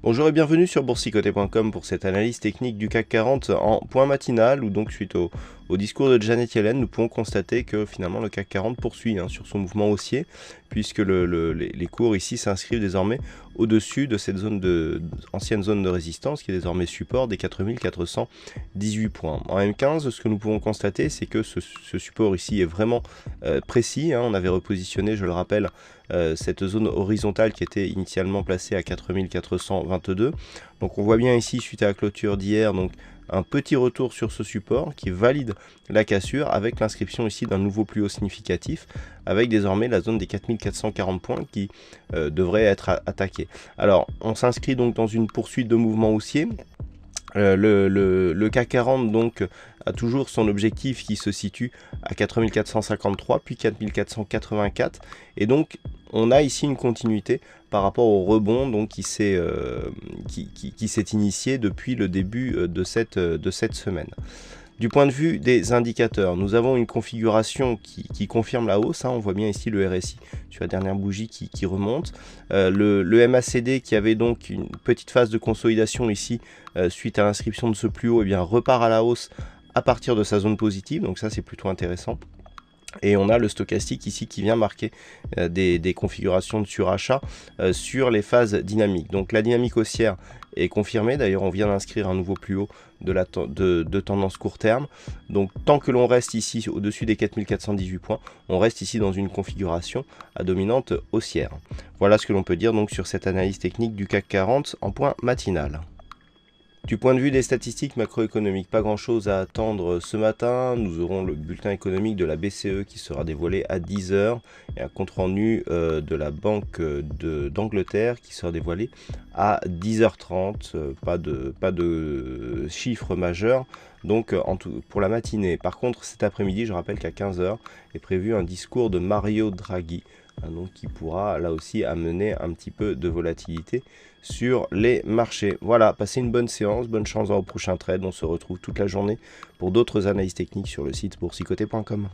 Bonjour et bienvenue sur boursicoté.com pour cette analyse technique du CAC 40 en point matinal où donc suite au discours de Janet Yellen, nous pouvons constater que finalement le CAC 40 poursuit sur son mouvement haussier puisque les cours ici s'inscrivent désormais au-dessus de cette ancienne zone de résistance qui est désormais support des 4418 points. En M15, ce que nous pouvons constater, c'est que ce support ici est vraiment précis. On avait repositionné, je le rappelle, cette zone horizontale qui était initialement placée à 4422. Donc on voit bien ici, suite à la clôture d'hier, donc un petit retour sur ce support qui valide la cassure avec l'inscription ici d'un nouveau plus haut significatif avec désormais la zone des 4440 points qui devrait être attaquée. Alors on s'inscrit donc dans une poursuite de mouvement haussier. Le CAC 40 donc a toujours son objectif qui se situe à 4453 puis 4484 et donc on a ici une continuité par rapport au rebond donc qui s'est initié depuis le début de cette semaine. Du point de vue des indicateurs, nous avons une configuration qui confirme la hausse. On voit bien ici le RSI sur la dernière bougie qui remonte. Le MACD qui avait donc une petite phase de consolidation ici suite à l'inscription de ce plus haut, repart à la hausse à partir de sa zone positive. Donc ça, c'est plutôt intéressant. Et on a le stochastique ici qui vient marquer des configurations de surachat sur les phases dynamiques. Donc la dynamique haussière est confirmée. D'ailleurs, on vient d'inscrire un nouveau plus haut de tendance court terme. Donc tant que l'on reste ici au-dessus des 4418 points, on reste ici dans une configuration à dominante haussière. Voilà ce que l'on peut dire donc sur cette analyse technique du CAC 40 en point matinal. Du point de vue des statistiques macroéconomiques, pas grand chose à attendre ce matin. Nous aurons le bulletin économique de la BCE qui sera dévoilé à 10 h et un compte-rendu de la Banque d'Angleterre qui sera dévoilé à 10h30. Pas de chiffres majeurs donc pour la matinée. Par contre, cet après-midi, je rappelle qu'à 15 h est prévu un discours de Mario Draghi. Donc qui pourra là aussi amener un petit peu de volatilité sur les marchés. Voilà, passez une bonne séance, bonne chance au prochain trade. On se retrouve toute la journée pour d'autres analyses techniques sur le site boursicoté.com.